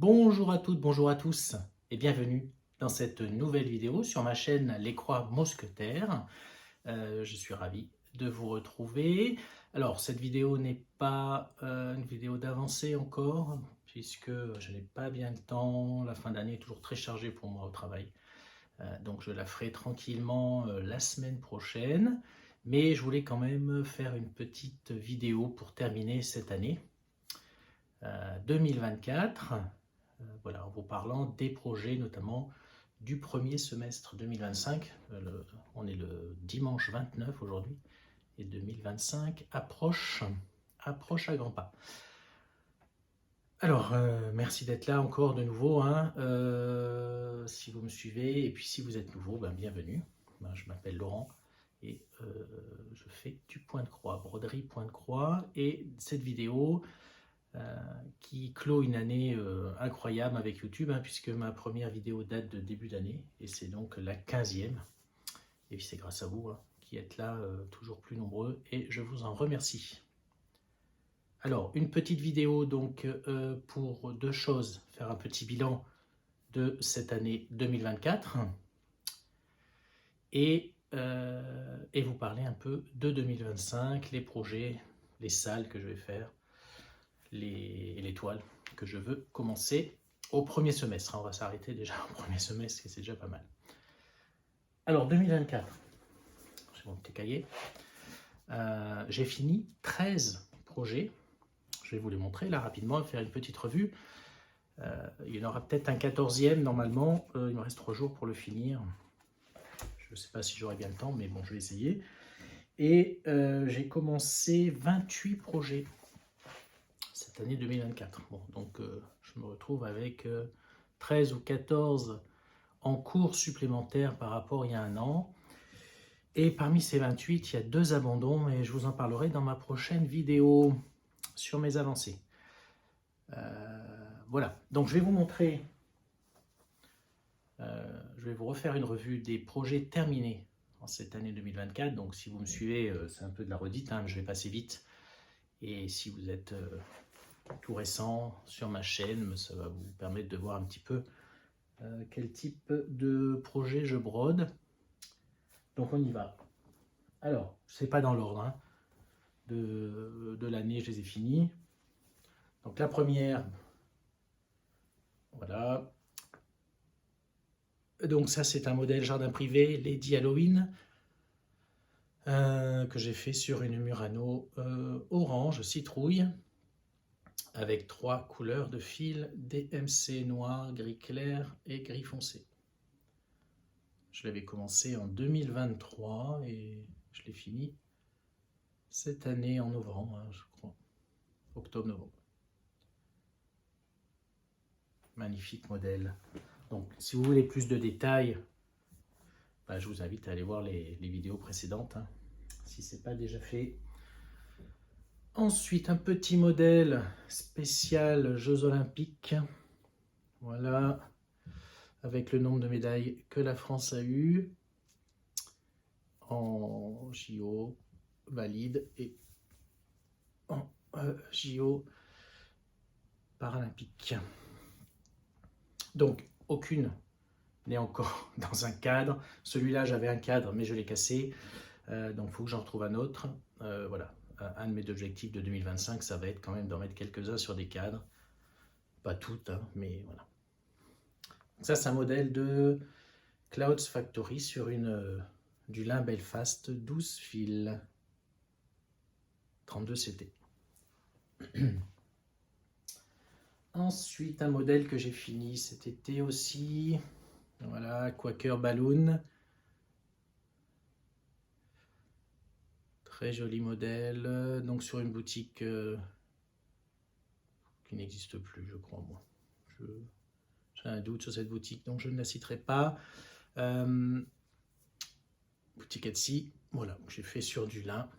Bonjour à toutes, bonjour à tous et bienvenue dans cette nouvelle vidéo sur ma chaîne Les Croix Mousquetaires. Je suis ravi de vous retrouver. Alors cette vidéo n'est pas une vidéo d'avancée encore puisque je n'ai pas bien le temps. La fin d'année est toujours très chargée pour moi au travail. Donc je la ferai tranquillement la semaine prochaine. Mais je voulais quand même faire une petite vidéo pour terminer cette année 2024. Voilà, en vous parlant des projets, notamment du premier semestre 2025. On est le dimanche 29 aujourd'hui, et 2025 approche à grands pas. Alors, merci d'être là encore de nouveau, hein. Si vous me suivez, et puis si vous êtes nouveau, bienvenue. Je m'appelle Laurent, et je fais du point de croix, broderie point de croix, et cette vidéo qui clôt une année incroyable avec YouTube, puisque ma première vidéo date de début d'année, et c'est donc la 15e. Et puis c'est grâce à vous qui êtes là, toujours plus nombreux, et je vous en remercie. Alors, une petite vidéo donc pour deux choses, faire un petit bilan de cette année 2024, et vous parler un peu de 2025, les projets, les salles que je vais faire, les toiles que je veux commencer au premier semestre. On va s'arrêter déjà au premier semestre et c'est déjà pas mal. Alors 2024, j'ai mon petit cahier. J'ai fini 13 projets. Je vais vous les montrer là rapidement, faire une petite revue. Il y en aura peut-être un 14e normalement. Il me reste 3 jours pour le finir. Je ne sais pas si j'aurai bien le temps, mais bon, je vais essayer. Et j'ai commencé 28 projets cette année 2024. Bon, donc je me retrouve avec 13 ou 14 en cours supplémentaires par rapport à il y a un an. Et parmi ces 28, il y a 2 abandons et je vous en parlerai dans ma prochaine vidéo sur mes avancées. Voilà, donc je vais vous montrer, je vais vous refaire une revue des projets terminés en cette année 2024. Donc si vous me suivez, c'est un peu de la redite, je vais passer vite. Et si vous êtes tout récent sur ma chaîne, ça va vous permettre de voir un petit peu quel type de projet je brode. Donc on y va. Alors, c'est pas dans l'ordre de l'année, je les ai finis. Donc la première, voilà. Donc ça c'est un modèle jardin privé Lady Halloween que j'ai fait sur une Murano orange citrouille avec 3 couleurs de fil DMC noir, gris clair et gris foncé. Je l'avais commencé en 2023 et je l'ai fini cette année en novembre, je crois, octobre-novembre. Magnifique modèle. Donc, si vous voulez plus de détails, je vous invite à aller voir les vidéos précédentes, si ce n'est pas déjà fait. Ensuite, un petit modèle spécial Jeux Olympiques. Voilà, avec le nombre de médailles que la France a eu en JO valide et en JO paralympique. Donc, aucune n'est encore dans un cadre. Celui-là, j'avais un cadre, mais je l'ai cassé. Donc, il faut que j'en retrouve un autre. Voilà. Un de mes objectifs de 2025, ça va être quand même d'en mettre quelques-uns sur des cadres. Pas toutes, mais voilà. Ça, c'est un modèle de Clouds Factory sur du lin Belfast 12 fils. 32 CT. Ensuite, un modèle que j'ai fini cet été aussi. Voilà, Quaker Balloon. Très joli modèle. Donc sur une boutique qui n'existe plus, je crois, moi. J'ai un doute sur cette boutique, donc je ne la citerai pas. Boutique Etsy. Voilà, j'ai fait sur du lin.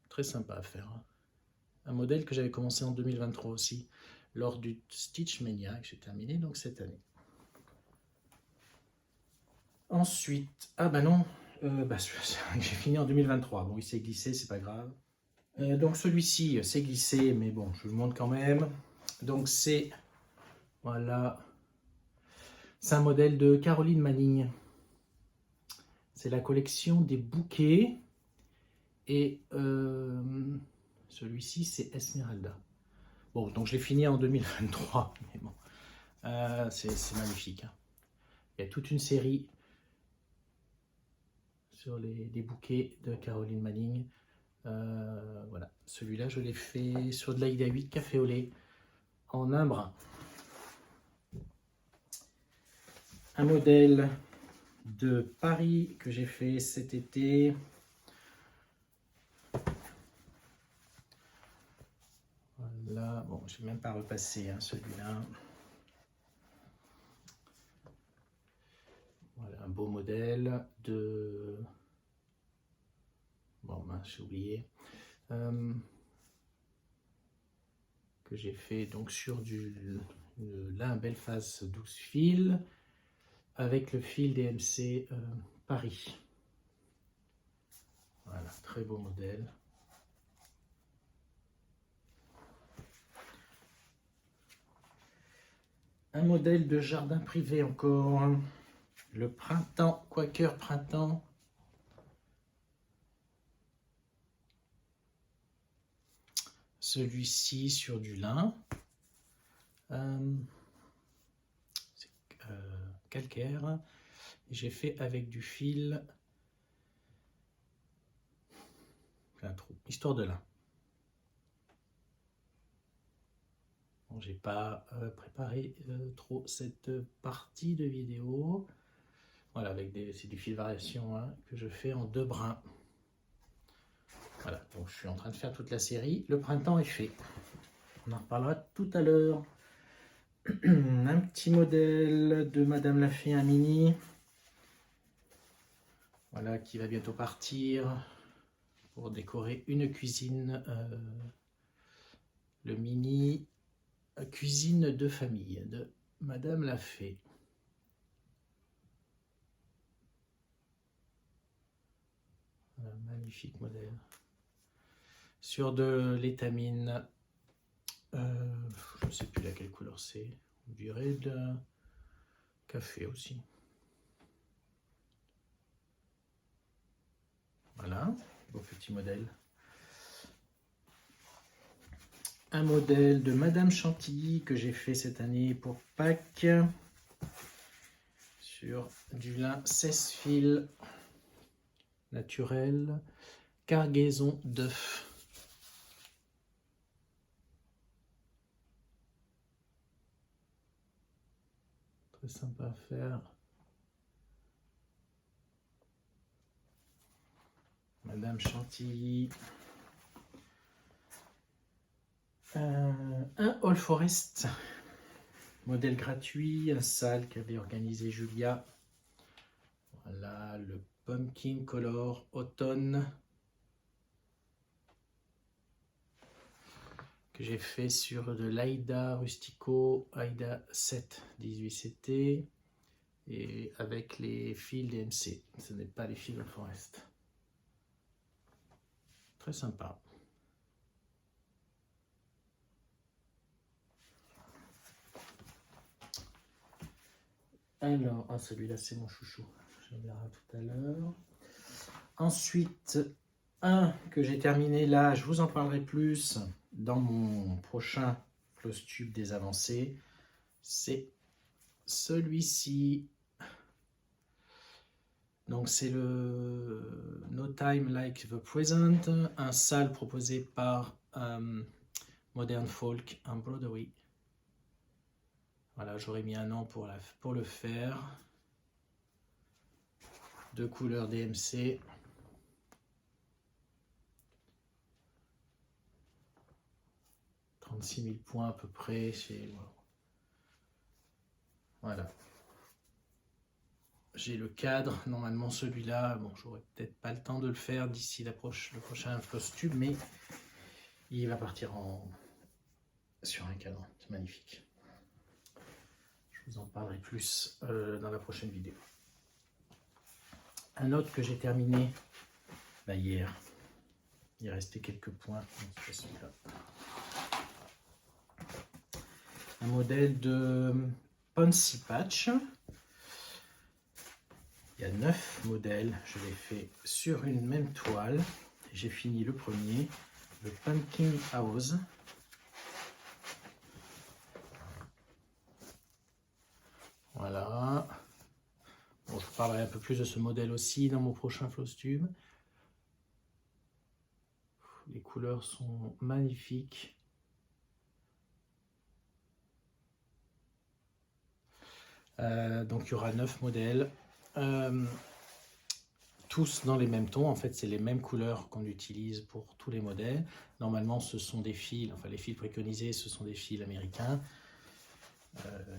Très sympa à faire. Un modèle que j'avais commencé en 2023 aussi, lors du Stitch Mania, que j'ai terminé donc cette année. Ensuite, non, j'ai fini en 2023. Bon, il s'est glissé, c'est pas grave. Donc celui-ci s'est glissé, mais bon, je vous le montre quand même. Donc c'est, voilà, c'est un modèle de Caroline Manning. C'est la collection des bouquets. Et celui-ci, c'est Esmeralda. Bon, donc je l'ai fini en 2023, mais bon, c'est magnifique. Hein. Il y a toute une série sur les bouquets de Caroline Manning. Voilà, celui-là, je l'ai fait sur de l'Aïda 8 café au lait en un brin. Un modèle de Paris que j'ai fait cet été. Voilà, bon, je n'ai même pas repassé hein, celui-là. Voilà, un beau modèle de... Bon, ben, j'ai oublié. Que j'ai fait donc sur du lin Belfast 12 fils avec le fil DMC Paris. Voilà, très beau modèle. Un modèle de jardin privé encore. Le printemps, Quaker printemps. Celui-ci sur du lin. Calcaire. J'ai fait avec du fil. Un trou, histoire de lin. Bon, j'ai pas préparé trop cette partie de vidéo. Voilà, avec c'est du fil variation hein, que je fais en 2 brins. Voilà, donc je suis en train de faire toute la série. Le printemps est fait. On en reparlera tout à l'heure. Un petit modèle de Madame Lafay, un mini. Voilà, qui va bientôt partir pour décorer une cuisine. Le mini cuisine de famille de Madame Lafay. Un magnifique modèle. Sur de l'étamine, je ne sais plus laquelle couleur c'est, on dirait de café aussi. Voilà, beau petit modèle. Un modèle de Madame Chantilly que j'ai fait cette année pour Pâques sur du lin 16 fils naturel, cargaison d'œufs. Très sympa à faire. Madame Chantilly. Un All Forest, modèle gratuit, un salle qu'avait organisé Julia. Voilà le Pumpkin Color Automne que j'ai fait sur de l'Aïda Rustico, Aïda 7 18CT et avec les fils DMC. Ce n'est pas les fils All Forest. Très sympa. Alors, ah, celui-là c'est mon chouchou, je le verrai tout à l'heure. Ensuite, un que j'ai terminé là, je vous en parlerai plus dans mon prochain close tube des avancées. C'est celui-ci. Donc c'est le No Time Like the Present, un sale proposé par Modern Folk Embroidery. Voilà, j'aurais mis un an pour le faire. 2 couleurs DMC. « 36 000 points à peu près. Voilà. J'ai le cadre. Normalement, celui-là, bon, j'aurais peut-être pas le temps de le faire d'ici le prochain close tube, mais il va partir sur un cadre. C'est magnifique. Je vous en parlerai plus dans la prochaine vidéo. Un autre que j'ai terminé hier. Il restait quelques points. C'est celui-là. un modèle de Pansy Patch. Il y a 9 modèles, je l'ai fait sur une même toile. J'ai fini le premier, le Pumpkin House. Voilà. Bon, je vous parlerai un peu plus de ce modèle aussi dans mon prochain Flosstube. Les couleurs sont magnifiques. Donc il y aura 9 modèles. Tous dans les mêmes tons, en fait c'est les mêmes couleurs qu'on utilise pour tous les modèles. Normalement ce sont des fils, enfin les fils préconisés ce sont des fils américains,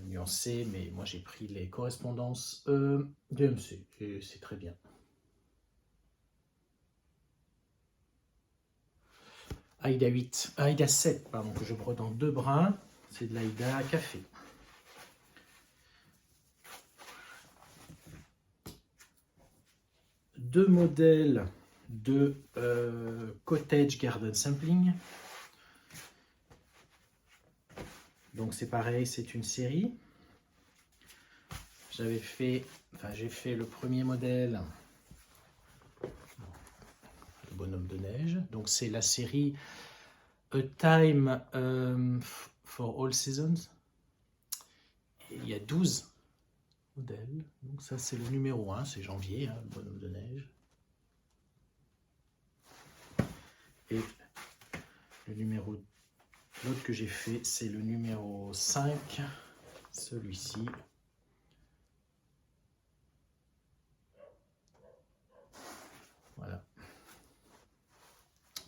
nuancés, mais moi j'ai pris les correspondances DMC et c'est très bien. Aïda 7, pardon, que je brode en 2 brins, c'est de l'Aïda café. Deux modèles de Cottage Garden Sampling. Donc c'est pareil, c'est une série. J'ai fait le premier modèle, le bonhomme de neige. Donc c'est la série A Time for All Seasons. Et il y a 12 modèles. Donc ça c'est le numéro 1, c'est janvier, hein, le bonhomme de neige. Et le numéro, l'autre que j'ai fait, c'est le numéro 5, celui-ci. Voilà.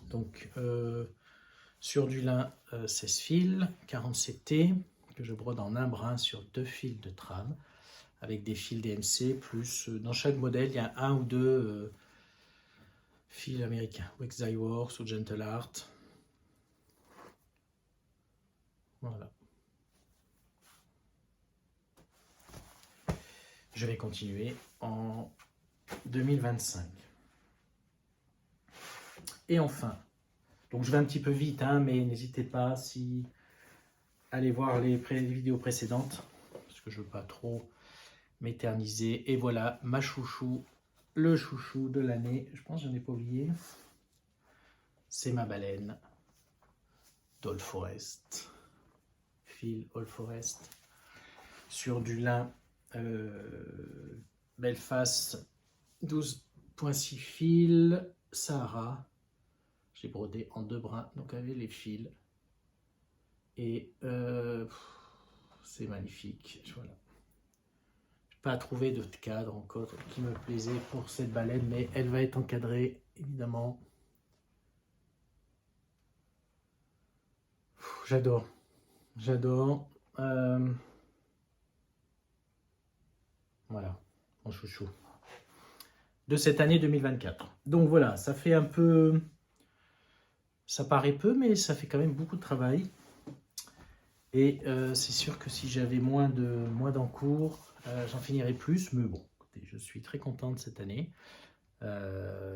Donc sur du lin 16 fils, 47T, que je brode en un brin sur 2 fils de trame, avec des fils DMC, plus dans chaque modèle, il y a 1 ou 2 fils américains, Wexie Works ou Gentle Art. Voilà. Je vais continuer en 2025. Et enfin, donc je vais un petit peu vite, hein, mais n'hésitez pas si allez voir les vidéos précédentes, parce que je ne veux pas trop m'éterniser. Et voilà, ma chouchou, le chouchou de l'année, je pense que je n'en ai pas oublié, c'est ma baleine d'Old Forest, fil Old Forest, sur du lin Belfast 12.6 fils, Sahara. J'ai brodé en 2 brins, donc avec les fils. Et c'est magnifique. Voilà. Je n'ai pas trouvé de cadre encore qui me plaisait pour cette baleine, mais elle va être encadrée, évidemment. J'adore. J'adore. Voilà, mon chouchou. De cette année 2024. Donc voilà, ça fait un peu... Ça paraît peu, mais ça fait quand même beaucoup de travail. Et c'est sûr que si j'avais moins d'encours, j'en finirais plus. Mais bon, écoutez, je suis très content de cette année.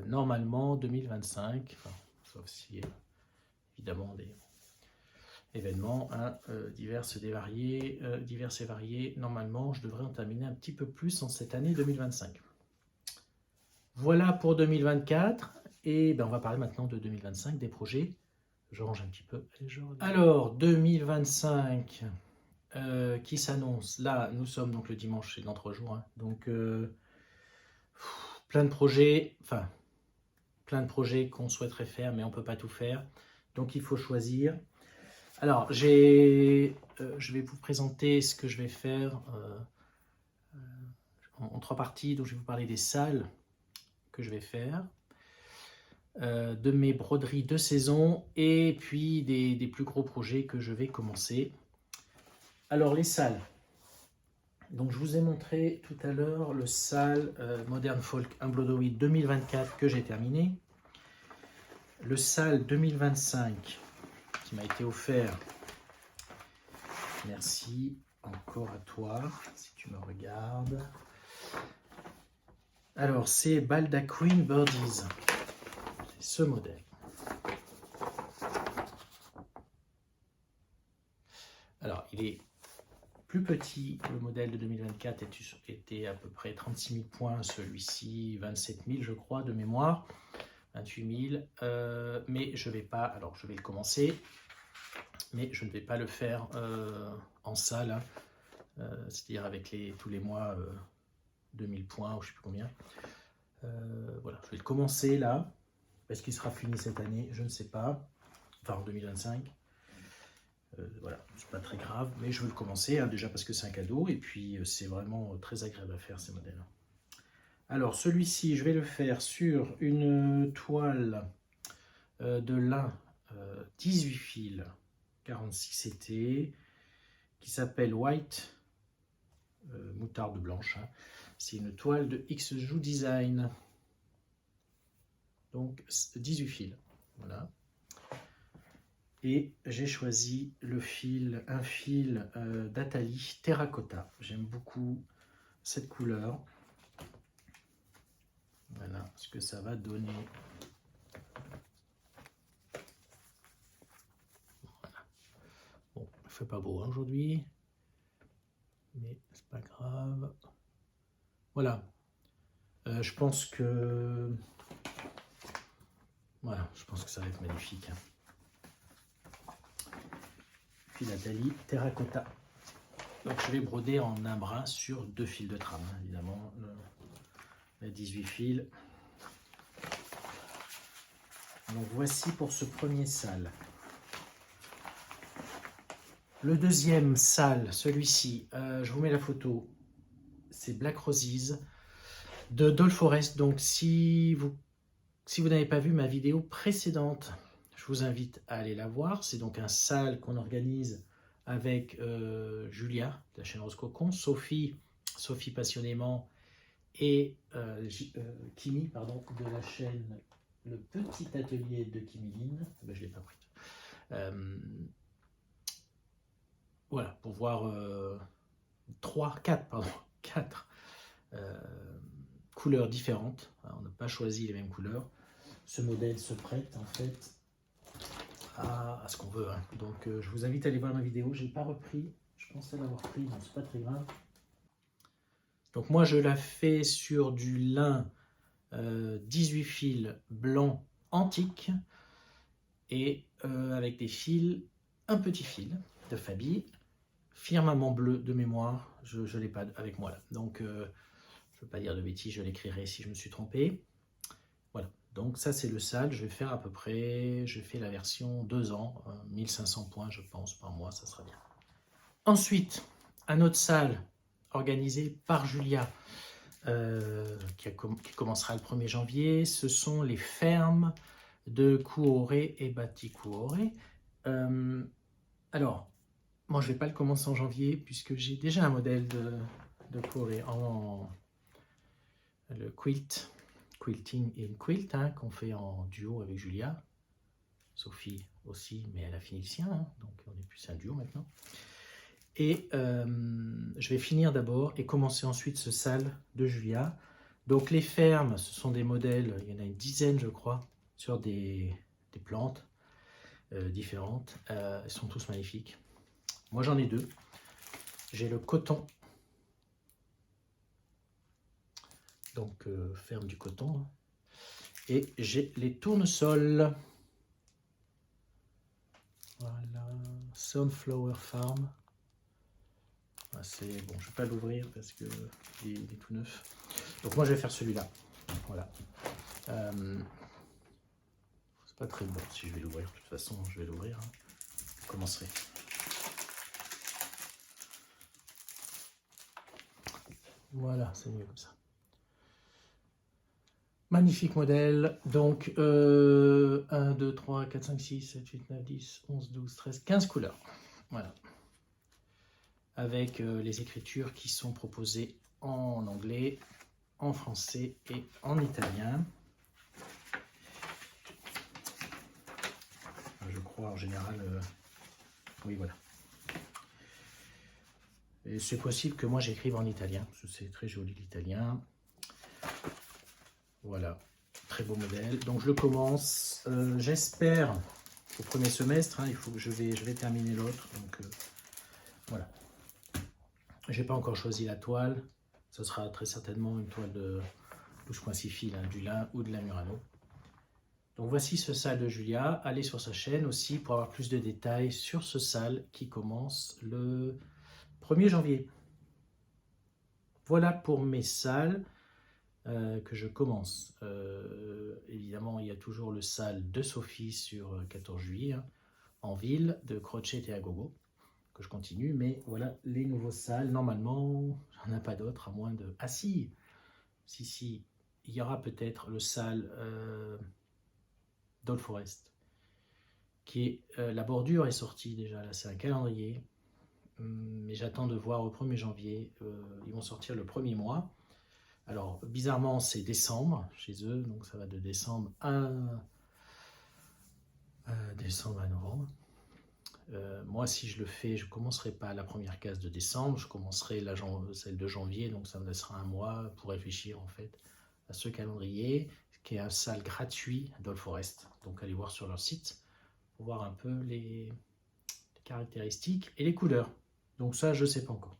Normalement, 2025, enfin, sauf si évidemment des événements hein, divers et variés, normalement, je devrais en terminer un petit peu plus en cette année 2025. Voilà pour 2024. Et ben, on va parler maintenant de 2025, des projets. Je range un petit peu. Alors, 2025 qui s'annonce. Là, nous sommes donc le dimanche, c'est dans 3 jours. Hein. Donc, plein de projets, enfin, plein de projets qu'on souhaiterait faire, mais on ne peut pas tout faire. Donc, il faut choisir. Alors, je vais vous présenter ce que je vais faire en 3 parties. Donc, je vais vous parler des salles que je vais faire. De mes broderies de saison et puis des plus gros projets que je vais commencer. Alors les salles, donc je vous ai montré tout à l'heure le salle Modern Folk Embroidery 2024 que j'ai terminé, le salle 2025 qui m'a été offert, merci encore à toi si tu me regardes. Alors c'est Baldachin Birdies, ce modèle. Alors, il est plus petit. Le modèle de 2024 était à peu près 36 000 points, celui-ci 27 000 je crois de mémoire, 28 000. Mais je vais pas, alors je vais le commencer, mais je ne vais pas le faire en salle, hein, c'est-à-dire avec tous les mois 2000 points ou je ne sais plus combien. Voilà, je vais le commencer là. Est-ce qu'il sera fini cette année? Je ne sais pas. Enfin en 2025. Voilà, c'est pas très grave, mais je veux le commencer, hein, déjà parce que c'est un cadeau, et puis c'est vraiment très agréable à faire ces modèles. Alors celui-ci, je vais le faire sur une toile de lin 18 fils 46 CT qui s'appelle White moutarde blanche. Hein. C'est une toile de XJU Design. Donc 18 fils. Voilà. Et j'ai choisi le fil, un fil d'Atali Terracotta. J'aime beaucoup cette couleur. Voilà ce que ça va donner. Voilà. Bon, il fait pas beau hein, aujourd'hui, mais c'est pas grave. Voilà. Je pense que voilà, je pense que ça va être magnifique. Hein. Atali Terracotta. Donc je vais broder en un brin sur 2 fils de trame, hein, évidemment, les 18 fils. Donc voici pour ce premier sale. Le deuxième sale, celui-ci, je vous mets la photo, c'est Black Roses de Doll Forest. Donc si vous n'avez pas vu ma vidéo précédente, je vous invite à aller la voir. C'est donc un sale qu'on organise avec Julia de la chaîne Rose Cocon, Sophie passionnément et Kimi pardon, de la chaîne Le Petit Atelier de Kimiline. Ben, je ne l'ai pas pris. Voilà, pour voir 4 couleurs différentes. Alors, on n'a pas choisi les mêmes couleurs. Ce modèle se prête en fait à ce qu'on veut. Hein. Donc je vous invite à aller voir ma vidéo. Je n'ai pas repris. Je pensais l'avoir pris, mais c'est pas très grave. Donc moi je la fais sur du lin 18 fils blanc antique et avec des fils, un petit fil de Fabi, firmament bleu de mémoire. Je ne l'ai pas avec moi là. Donc je ne veux pas dire de bêtises, je l'écrirai si je me suis trompé. Voilà. Donc ça c'est le sale, je vais faire à peu près, je fais la version 2 ans, 1500 points je pense par mois, ça sera bien. Ensuite, un autre sale organisé par Julia, qui commencera le 1er janvier, ce sont les fermes de Kuoré et Bati Kuoré. Alors, moi je ne vais pas le commencer en janvier, puisque j'ai déjà un modèle de Kuoré en le Quilting in Quilt, hein, qu'on fait en duo avec Julia. Sophie aussi, mais elle a fini le sien, hein, donc on est plus un duo maintenant. Et je vais finir d'abord et commencer ensuite ce sale de Julia. Donc les fermes, ce sont des modèles, il y en a une dizaine je crois, sur des plantes différentes. Elles sont tous magnifiques. Moi j'en ai 2. J'ai le coton. Donc ferme du coton. Et j'ai les tournesols. Voilà, Sunflower Farm. C'est bon, je ne vais pas l'ouvrir parce que il est tout neuf. Donc moi je vais faire celui-là. Voilà. C'est pas très bon si je vais l'ouvrir. De toute façon, je vais l'ouvrir. Hein. Je commencerai. Voilà, c'est mieux comme ça. Magnifique modèle. Donc 1, 2, 3, 4, 5, 6, 7, 8, 9, 10, 11, 12, 13, 15 couleurs. Voilà. Avec les écritures qui sont proposées en anglais, en français et en italien. Je crois en général, oui voilà. Et c'est possible que moi j'écrive en italien, parce que c'est très joli l'italien. Voilà, très beau modèle. Donc je le commence, j'espère au 1er semestre, hein, il faut que je vais terminer l'autre. Donc voilà. J'ai pas encore choisi la toile. Ce sera très certainement une toile de bouche coincifile, hein, du lin ou de la Murano. Donc voici ce sale de Julia. Allez sur sa chaîne aussi pour avoir plus de détails sur ce sale qui commence le 1er janvier. Voilà pour mes sales que je commence. Évidemment, il y a toujours le sale de Sophie sur 14 juillet, hein, en ville, de Crochet et Agogo, que je continue. Mais voilà les nouveaux sales. Normalement, j'en ai pas d'autres, à moins de... Ah si, il y aura peut-être le sale Doll Forest, qui est... la bordure est sortie déjà, là c'est un calendrier. Mais j'attends de voir au 1er janvier. Ils vont sortir le premier mois. Alors, bizarrement, c'est décembre chez eux, donc ça va de décembre à novembre. Moi, si je le fais, je ne commencerai pas la première case de décembre, je commencerai celle de janvier, donc ça me laissera un mois pour réfléchir en fait à ce calendrier, qui est un sale gratuit Doll Forest. Donc, allez voir sur leur site pour voir un peu les caractéristiques et les couleurs. Donc ça, je ne sais pas encore.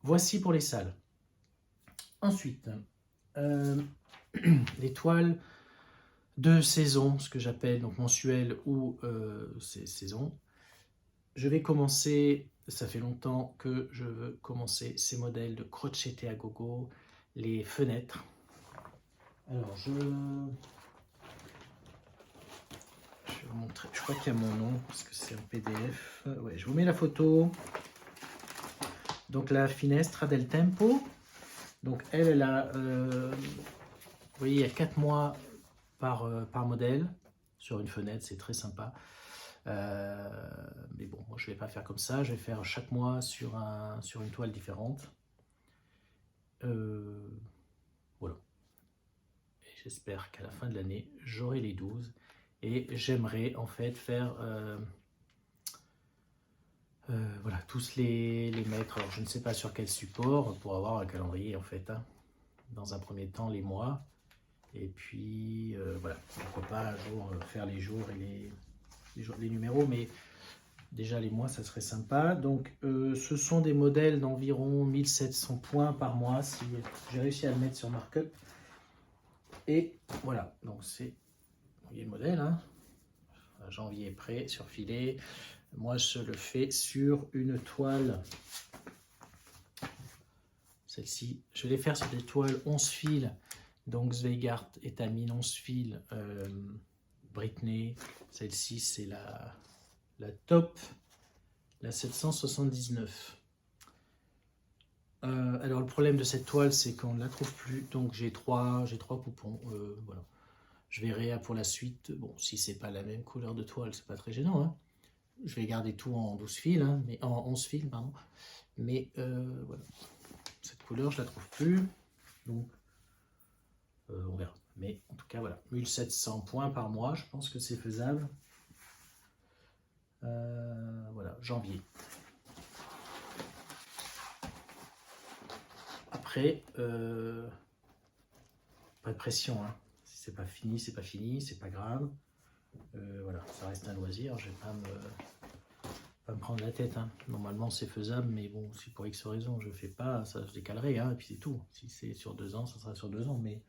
Voici pour les sales. Ensuite, les toiles de saison, ce que j'appelle donc mensuel ou saison. Je vais commencer, ça fait longtemps que je veux commencer ces modèles de Crochet à gogo, les fenêtres. Alors je vais vous montrer, je crois qu'il y a mon nom parce que c'est un PDF. Ouais, je vous mets la photo. Donc la Finestra del Tempo. Donc elle a, vous voyez, il y a 4 mois par modèle sur une fenêtre, c'est très sympa. Mais bon, moi je vais pas faire comme ça, je vais faire chaque mois sur une toile différente. Voilà. Et j'espère qu'à la fin de l'année, j'aurai les 12. Et j'aimerais en fait faire... voilà, tous les mettre. Alors je ne sais pas sur quel support pour avoir un calendrier en fait, hein. Dans un premier temps les mois et puis voilà, pourquoi pas un jour faire les jours et les numéros, mais déjà les mois ça serait sympa. Donc ce sont des modèles d'environ 1700 points par mois si j'ai réussi à le mettre sur Markup. Et voilà, donc c'est, vous voyez le modèle, hein, janvier prêt sur filet. Moi, je le fais sur une toile. Celle-ci, je vais les faire sur des toiles 11 fils. Donc, Zweigart Étamine 11 fils. Britney. Celle-ci, c'est la top. La 779. Alors, le problème de cette toile, c'est qu'on ne la trouve plus. Donc, j'ai trois coupons. Voilà. Je verrai pour la suite. Bon, si c'est pas la même couleur de toile, c'est pas très gênant, hein. Je vais garder tout en 12 fils, hein, mais en 11 fils, pardon. Mais voilà, cette couleur, je la trouve plus. Donc, on verra. Mais en tout cas, voilà, 1700 points par mois, je pense que c'est faisable. Voilà, janvier. Après, pas de pression, hein. Si c'est pas fini, c'est pas fini, c'est pas grave. Voilà, ça reste un loisir, je vais pas me prendre la tête, hein. Normalement c'est faisable, mais bon, si pour X raison je fais pas, ça je décalerai, hein, et puis c'est tout. Si c'est sur 2 ans, ça sera sur 2 ans, mais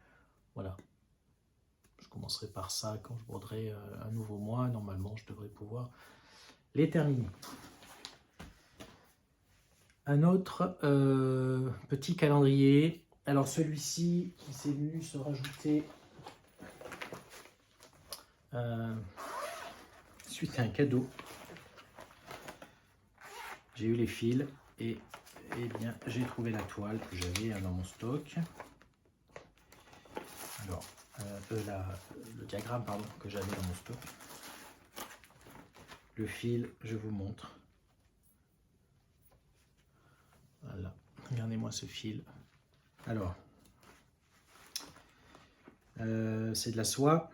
voilà. Je commencerai par ça quand je broderai un nouveau mois. Normalement, je devrais pouvoir les terminer. Un autre petit calendrier. Alors celui-ci qui s'est venu se rajouter suite à un cadeau. J'ai eu les fils et bien j'ai trouvé la toile que j'avais dans mon stock. Alors le diagramme pardon que j'avais dans mon stock. Le fil, je vous montre. Voilà, regardez-moi ce fil. Alors, c'est de la soie.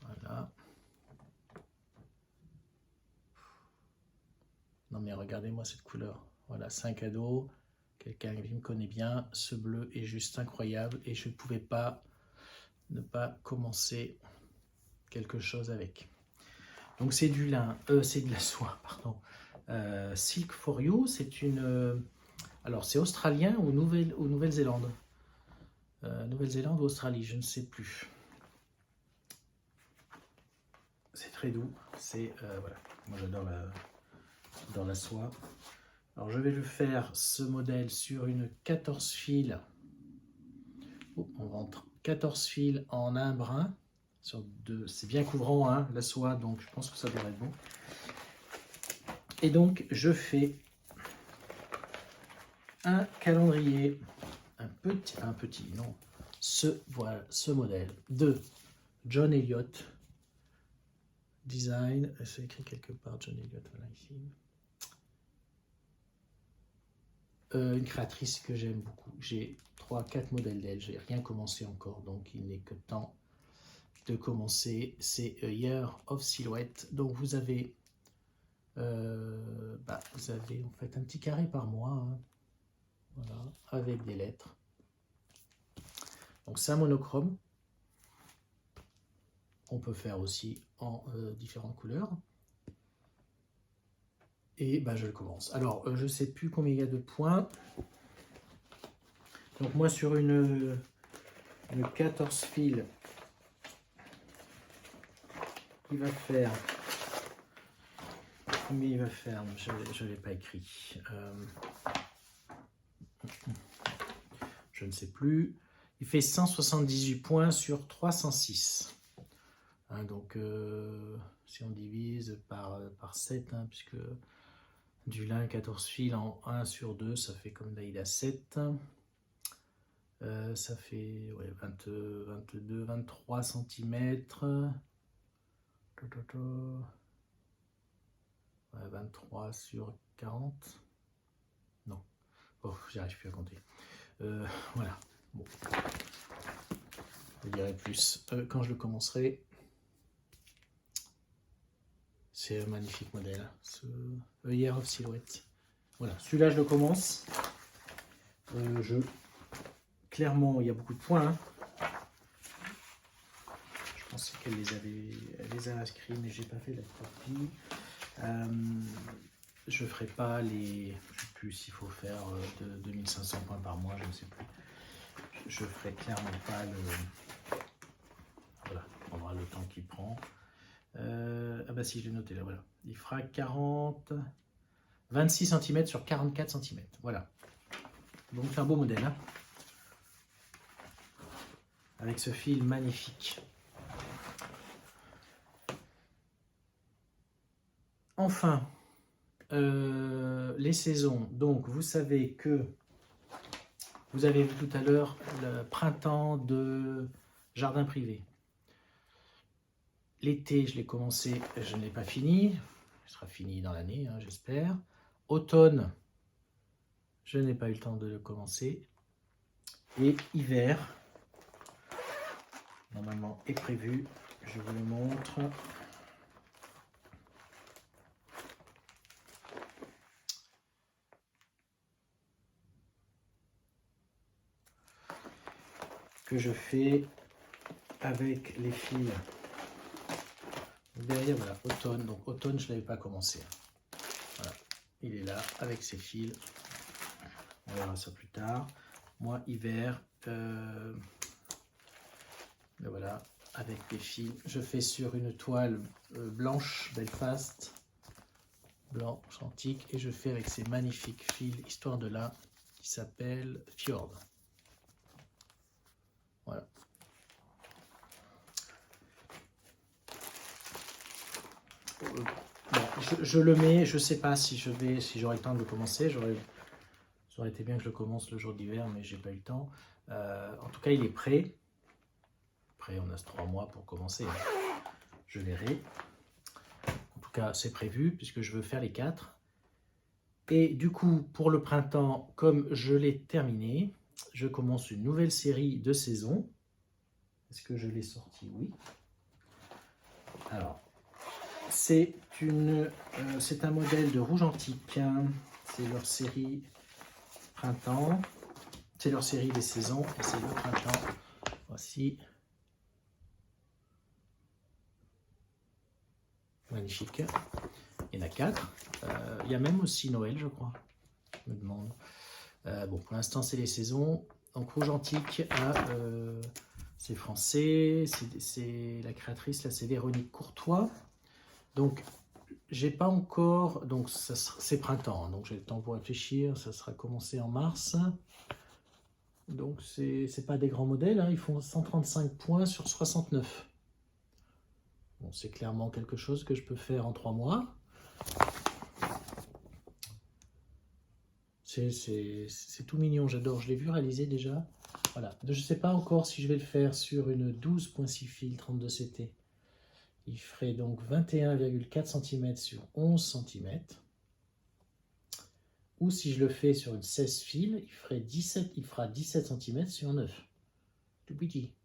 Voilà. Non mais regardez-moi cette couleur. Voilà, c'est un cadeau. Quelqu'un qui me connaît bien. Ce bleu est juste incroyable et je ne pouvais pas ne pas commencer quelque chose avec. Donc c'est du lin, c'est de la soie, pardon. Silk for You, c'est une... alors c'est australien ou Nouvelle-Zélande. Nouvelle-Zélande ou Australie, je ne sais plus. C'est très doux, c'est... voilà, moi j'adore la soie. Alors je vais le faire, ce modèle, sur une 14 fils. Oh, on rentre 14 fils en un brin. C'est bien couvrant, hein, la soie, donc je pense que ça devrait être bon. Et donc je fais un calendrier, voilà, ce modèle de John Elliott Design. C'est écrit quelque part, John Elliott, voilà ici. Une créatrice que j'aime beaucoup. J'ai 3-4 modèles d'elle, j'ai rien commencé encore, donc il n'est que temps de commencer. C'est A Year of Silhouette. Donc vous avez en fait un petit carré par mois, hein, voilà, avec des lettres. Donc c'est un monochrome. On peut faire aussi en différentes couleurs. Et je le commence. Alors je ne sais plus combien il y a de points. Donc moi sur une 14 fils, il va faire... Combien il va faire? Je ne l'ai pas écrit. Je ne sais plus. Il fait 178 points sur 306. Hein, donc, si on divise par 7, hein, puisque du lin 14 fils en 1 sur 2, ça fait comme là, il a 7. Ça fait 22, 23 cm. 23 sur 40. Non. Oh, j'arrive plus à compter. Voilà. Bon. Je dirai plus quand je le commencerai. C'est un magnifique modèle, ce A Year of Silhouette. Voilà, celui-là je le commence. Clairement, il y a beaucoup de points. Hein. Je pensais qu'elle les a inscrits, mais j'ai pas fait la copie. Je ferai pas les... Je sais plus s'il faut faire de 2500 points par mois, je ne sais plus. Je ferai clairement pas le... Voilà, on prendra le temps qu'il prend. Si, je l'ai noté là, voilà. Il fera 26 cm sur 44 cm. Voilà. Donc c'est un beau modèle. Hein, avec ce fil magnifique. Enfin, les saisons. Donc vous savez que vous avez vu tout à l'heure le printemps de jardin privé. L'été, je l'ai commencé, je ne l'ai pas fini. Il sera fini dans l'année, hein, j'espère. Automne, je n'ai pas eu le temps de le commencer. Et hiver, normalement, est prévu. Je vous le montre. Que je fais avec les fils. Derrière, voilà, automne. Donc automne, je ne l'avais pas commencé. Voilà, il est là avec ses fils. On verra ça plus tard. Moi, hiver, voilà, avec les fils. Je fais sur une toile blanche, Belfast, blanc, antique, et je fais avec ces magnifiques fils, histoire de là, qui s'appelle Fjord. Voilà. Bon, je le mets, je sais pas si j'aurai le temps de le commencer. Ça aurait été bien que je le commence le jour d'hiver, mais j'ai pas eu le temps. En tout cas, il est prêt. Après, on a 3 mois pour commencer. Je verrai. En tout cas, c'est prévu puisque je veux faire les 4. Et du coup, pour le printemps, comme je l'ai terminé, je commence une nouvelle série de saisons. Est-ce que je l'ai sorti? Oui. Alors, c'est un modèle de Rouge Antique. C'est leur série printemps. C'est leur série des saisons. Et c'est le printemps. Voici. magnifique. Il y en a 4. Il y a même aussi Noël, je crois. Je me demande. Bon, pour l'instant, c'est les saisons. Donc, Rouge Antique, c'est français. C'est la créatrice, là, c'est Véronique Courtois. Donc, j'ai pas encore. Donc, c'est printemps. Donc, j'ai le temps pour réfléchir. Ça sera commencé en mars. Donc, c'est pas des grands modèles. Hein. Ils font 135 points sur 69. Bon, c'est clairement quelque chose que je peux faire en 3 mois. C'est tout mignon, j'adore. Je l'ai vu réaliser déjà. Voilà. Je ne sais pas encore si je vais le faire sur une 12.6 fil 32 CT. Il ferait donc 21,4 cm sur 11 cm. Ou si je le fais sur une 16 fil, il fera 17 cm sur 9. Tout petit.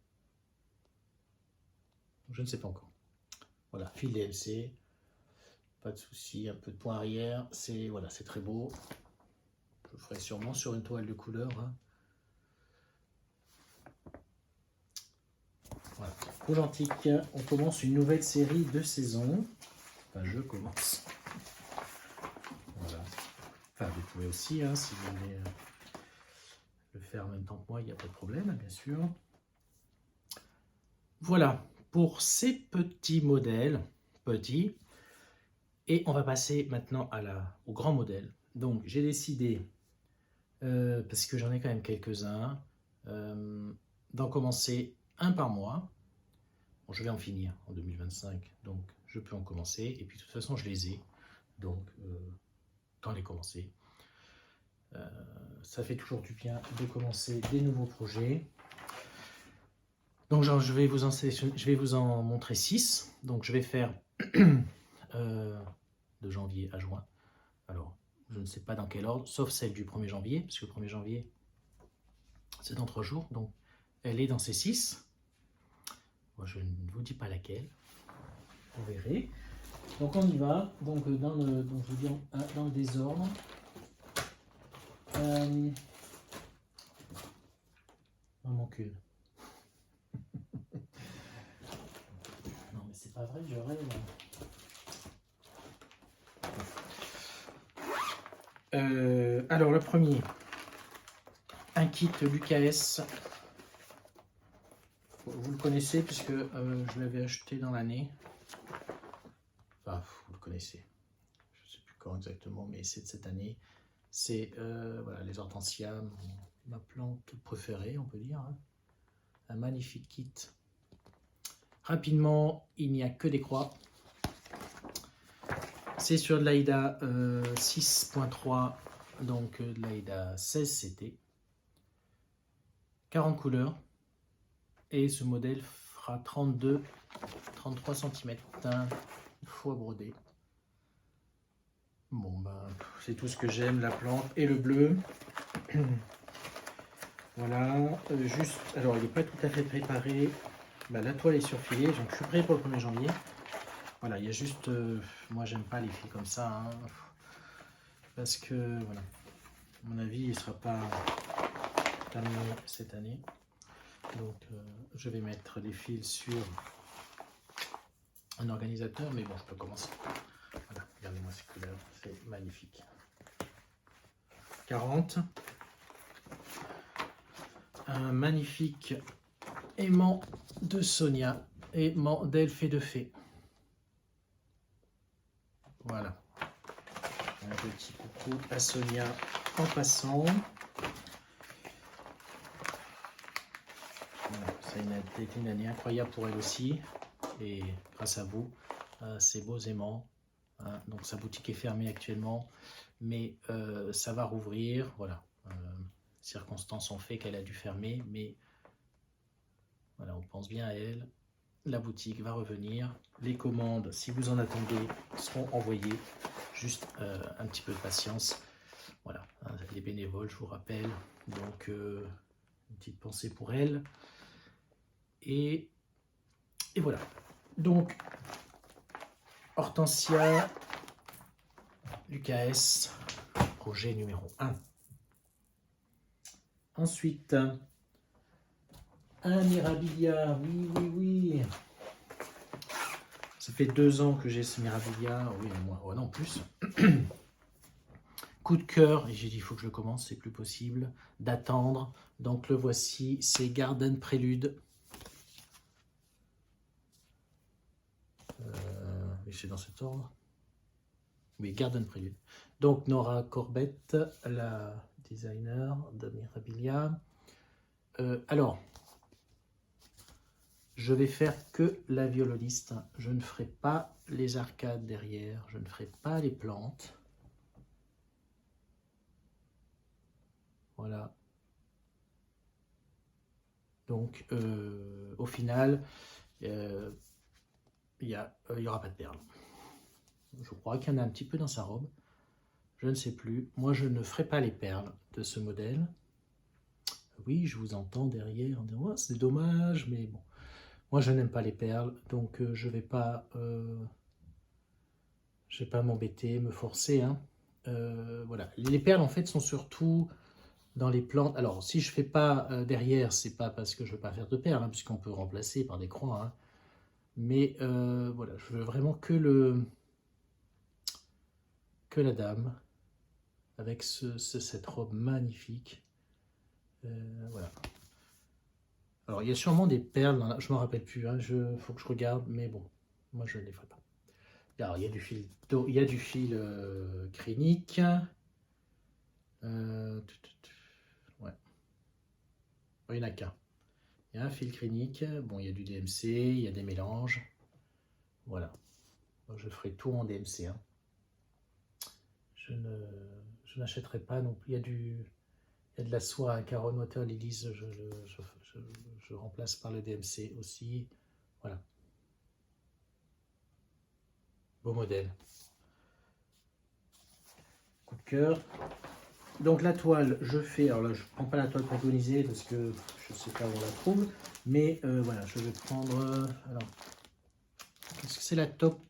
Je ne sais pas encore. Voilà, fil DLC. Pas de souci, un peu de point arrière. Voilà, c'est très beau. Je le ferai sûrement sur une toile de couleur. Hein. Voilà. Rouge Antique, on commence une nouvelle série de saisons. Enfin, je commence. Voilà. Enfin, vous pouvez aussi, hein, si vous voulez le faire en même temps que moi, il n'y a pas de problème, bien sûr. Voilà, pour ces petits modèles, et on va passer maintenant au grand modèle. Donc, j'ai décidé, parce que j'en ai quand même quelques-uns, d'en commencer un par mois. Bon, je vais en finir en 2025, donc je peux en commencer. Et puis, de toute façon, je les ai, donc tant les commencer. Ça fait toujours du bien de commencer des nouveaux projets. Donc, je vais vous en montrer 6. Donc, je vais faire de janvier à juin. Alors, je ne sais pas dans quel ordre, sauf celle du 1er janvier, parce que le 1er janvier, c'est dans 3 jours. Donc, elle est dans ces 6. Moi, je ne vous dis pas laquelle. Vous verrez. Donc, on y va. Donc, je vous dis dans le désordre. Il m'en manque une. Non, mais c'est pas vrai, je rêve. Alors, le premier, un kit Lucas. Vous le connaissez puisque je l'avais acheté dans l'année. Enfin, vous le connaissez. Je ne sais plus quand exactement, mais c'est de cette année. C'est voilà, les hortensias, ma plante préférée, on peut dire. Hein. Un magnifique kit. Rapidement, il n'y a que des croix. C'est sur de l'Aïda 6.3, donc de l'Aïda 16 CT. 40 couleurs. Et ce modèle fera 33 cm teint fois brodé. Bon, bah, c'est tout ce que j'aime, la plante et le bleu. Voilà, juste, alors il n'est pas tout à fait préparé. Bah, la toile est surfilée, donc je suis prêt pour le 1er janvier. Voilà, il y a juste, moi j'aime pas les fils comme ça, hein, parce que, voilà, à mon avis, il ne sera pas terminé cette année. Donc, je vais mettre des fils sur un organisateur, mais bon, je peux commencer. Voilà, regardez-moi ces couleurs, c'est magnifique. 40. Un magnifique aimant de Sonia, aimant d'elfe et de fée. Voilà. Un petit coucou à Sonia en passant. Voilà, ça a été une année incroyable pour elle aussi. Et grâce à vous, ces beaux aimants. Hein, donc sa boutique est fermée actuellement, mais ça va rouvrir. Voilà. Circonstances ont fait qu'elle a dû fermer, mais voilà, on pense bien à elle. La boutique va revenir. Les commandes, si vous en attendez, seront envoyées. Juste un petit peu de patience. Voilà, hein, les bénévoles, je vous rappelle. Donc, une petite pensée pour elle. Et voilà. Donc, Hortensia, Lucas, projet numéro 1. Ensuite, un Mirabilia, oui. Ça fait 2 ans que j'ai ce Mirabilia, oui, moi, ouais, non, plus. Coup de cœur, et j'ai dit, il faut que je le commence, c'est plus possible d'attendre. Donc le voici, c'est Garden Prélude. Et c'est dans cet ordre. Oui, Garden Prélude. Donc Nora Corbett, la designer de Mirabilia. Alors, je vais faire que la violoniste. Je ne ferai pas les arcades derrière. Je ne ferai pas les plantes. Voilà. Donc, au final, il n'y aura pas de perles. Je crois qu'il y en a un petit peu dans sa robe. Je ne sais plus. Moi, je ne ferai pas les perles de ce modèle. Oui, je vous entends derrière en disant oh, c'est dommage, mais bon. Moi, je n'aime pas les perles, donc je vais pas m'embêter, me forcer. Hein. Voilà. Les perles, en fait, sont surtout dans les plantes. Alors, si je fais pas derrière, c'est pas parce que je veux pas faire de perles, hein, puisqu'on peut remplacer par des croix. Hein. Mais voilà, je veux vraiment que la dame, avec cette robe magnifique. Voilà. Alors, il y a sûrement des perles, dans je ne me rappelle plus, hein, faut que je regarde, mais bon, moi je ne les ferai pas. Alors, il y a du fil, crénique. Ouais. Il n'y en a qu'un. Il y a un fil crénique, bon, il y a du DMC, il y a des mélanges. Voilà. Donc, je ferai tout en DMC. Hein. Je n'achèterai pas non plus. Il y a de la soie à Caron Water Lilies, je remplace par le DMC aussi. Voilà. Beau modèle. Coup de cœur. Donc la toile, je fais, alors là je ne prends pas la toile préconisée parce que je ne sais pas où on la trouve, mais voilà, je vais prendre, alors, qu'est-ce que c'est la top?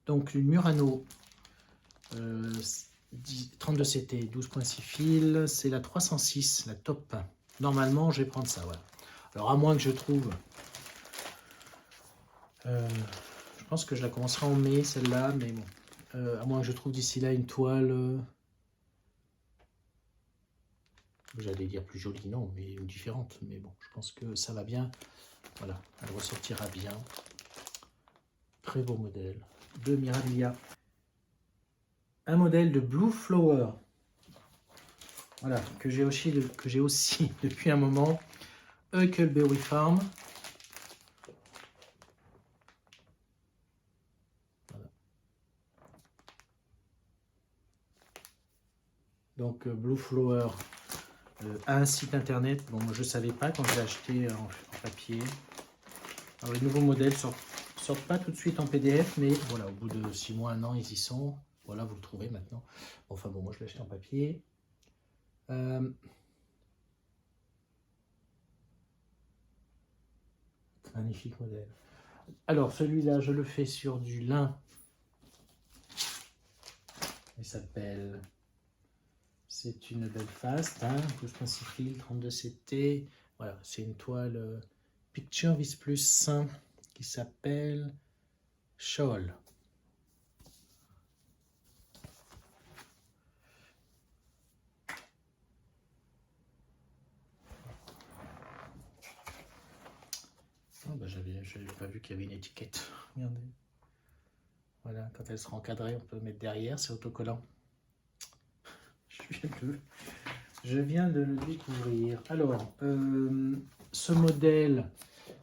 Donc une Murano 32 CT, 12.6 fils, c'est la 306, la top. Normalement, je vais prendre ça, voilà. Alors à moins que je trouve, je pense que je la commencerai en mai, celle-là, mais bon, à moins que je trouve d'ici là une toile... J'allais dire plus jolie, non, mais différente. Mais bon, je pense que ça va bien. Voilà, elle ressortira bien. Très beau modèle de Mirabilia. Un modèle de Blue Flower. Voilà, que j'ai aussi, depuis un moment. Huckleberry Farm. Voilà. Donc Blue Flower a un site internet. Bon, moi je ne savais pas quand je l'ai acheté en papier. Alors les nouveaux modèles sortent pas tout de suite en PDF, mais voilà, au bout de 6 mois, 1 an, ils y sont. Voilà, vous le trouvez maintenant. Enfin bon, moi je l'ai acheté en papier. Magnifique modèle. Alors celui-là, je le fais sur du lin. Il s'appelle... C'est une Belfast, hein, 12.6 fils, 32 CT. Voilà, c'est une toile Picture Vis Plus qui s'appelle Shawl. Oh, bah, j'avais pas vu qu'il y avait une étiquette. Regardez. Voilà, quand elle sera encadrée, on peut le mettre derrière, c'est autocollant. Je viens de le découvrir. Alors, ce modèle,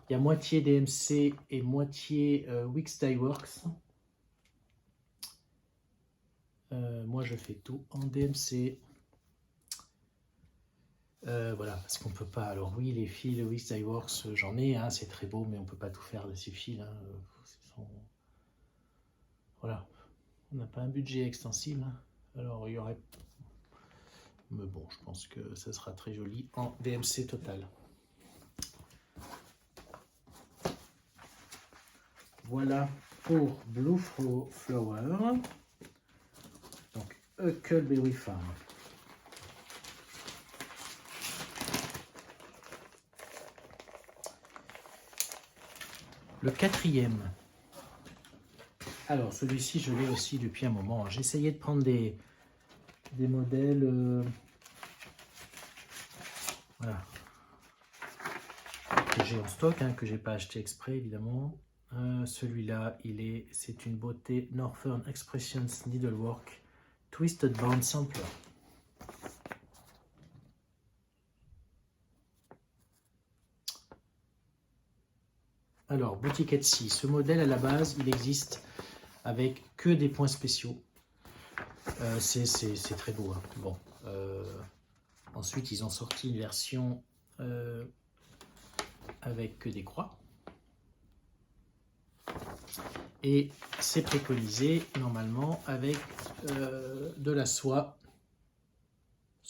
il y a moitié DMC et moitié Wix Dye Works. Moi, je fais tout en DMC. Voilà, parce qu'on peut pas. Alors oui, les fils Wix Dye Works, j'en ai, hein, c'est très beau, mais on peut pas tout faire de ces fils. Hein, voilà, on n'a pas un budget extensible. Hein. Alors il y aurait... Mais bon, je pense que ça sera très joli en DMC total. Voilà pour Blue Flower. Donc Huckleberry Farm. Le quatrième. Alors, celui-ci, je l'ai aussi depuis un moment. J'ai essayé de prendre des modèles voilà, que j'ai en stock, hein, que j'ai pas acheté exprès, évidemment. Celui-là, c'est une beauté Northern Expressions Needlework Twisted Band Sampler. Alors, boutique Etsy, ce modèle à la base, il existe avec que des points spéciaux. C'est très beau. Hein. Bon, ensuite, ils ont sorti une version avec que des croix. Et c'est préconisé normalement avec de la soie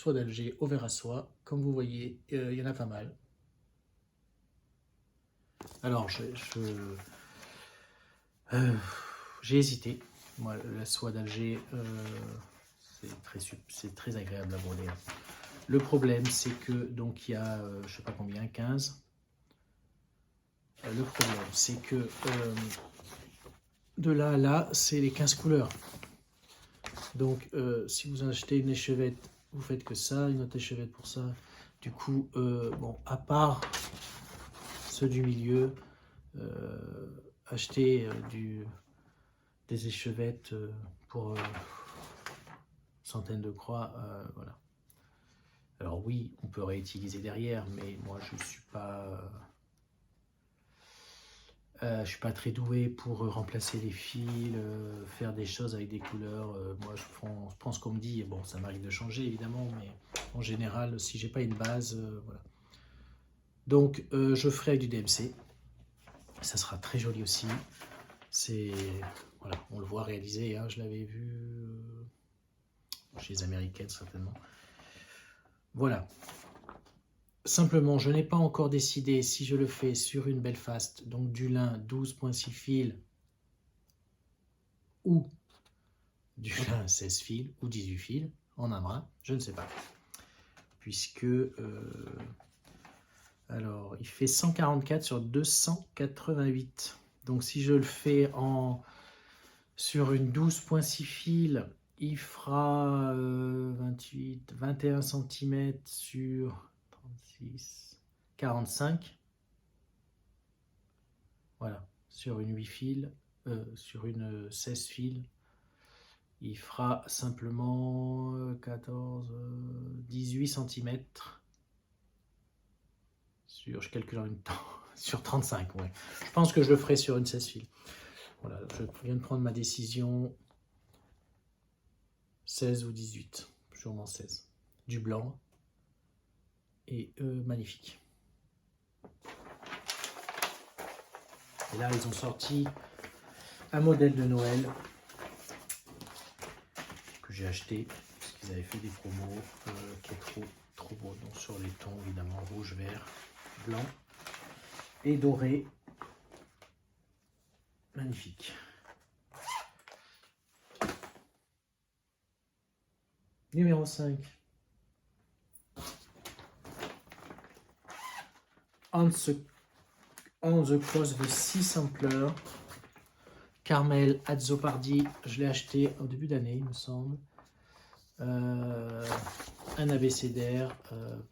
d'Alger au verre à soie. Comme vous voyez, il y en a pas mal. Alors, j'ai hésité. Moi, la soie d'Alger, c'est très agréable à broder. Le problème, c'est que, donc, il y a, je sais pas combien, 15. Le problème, c'est que de là à là, c'est les 15 couleurs. Donc, si vous achetez une échevette, vous faites que ça, une autre échevette pour ça. Du coup, bon, à part ceux du milieu, acheter des échevettes pour centaines de croix, voilà. Alors oui, on peut réutiliser derrière, mais moi je suis pas très doué pour remplacer les fils, faire des choses avec des couleurs. Moi je prends ce qu'on me dit, et bon ça m'arrive de changer évidemment, mais en général si j'ai pas une base, voilà. Donc je ferai avec du DMC, ça sera très joli aussi. Voilà, on le voit réalisé, hein, je l'avais vu chez les Américaines certainement. Voilà. Simplement, je n'ai pas encore décidé si je le fais sur une Belfast, donc du lin 12.6 fils, ou du lin 16 fils, ou 18 fils, en un brin, je ne sais pas. Puisque, alors, il fait 144 sur 288. Donc si je le fais sur une 12.6 fils, il fera 21 cm sur 36, 45. Voilà, sur une 8 fils, sur une 16 fils, il fera simplement 14, 18 cm sur, je calcule en même temps, sur 35, ouais. Je pense que je le ferai sur une 16 fils. Voilà, je viens de prendre ma décision, 16 ou 18, sûrement 16. Du blanc, et magnifique. Et là, ils ont sorti un modèle de Noël que j'ai acheté parce qu'ils avaient fait des promos qui est trop beau. Donc sur les tons, évidemment, rouge, vert, blanc et doré. Magnifique. Numéro 5. On the Cross the Sea Sampler. Carmel Azzopardi, je l'ai acheté au début d'année, il me semble. Un abécédaire,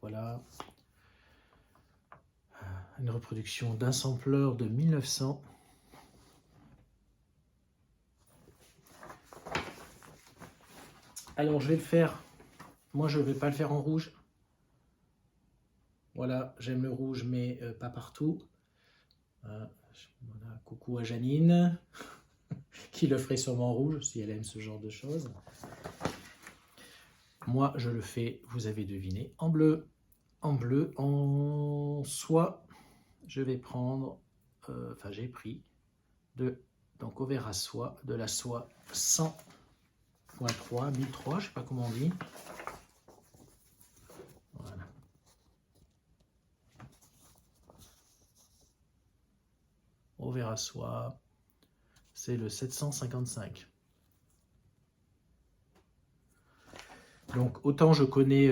voilà. Une reproduction d'un sampleur de 1900. Alors je vais le faire, moi je ne vais pas le faire en rouge. Voilà, j'aime le rouge mais pas partout. Voilà, coucou à Janine, qui le ferait sûrement en rouge si elle aime ce genre de choses. Moi je le fais, vous avez deviné, en bleu. En bleu, en soie, je vais prendre, j'ai pris donc au verre à soie, de la soie 100.3, 1003, je sais pas comment on dit. Voilà. Au verre à soie, c'est le 755. Donc autant je connais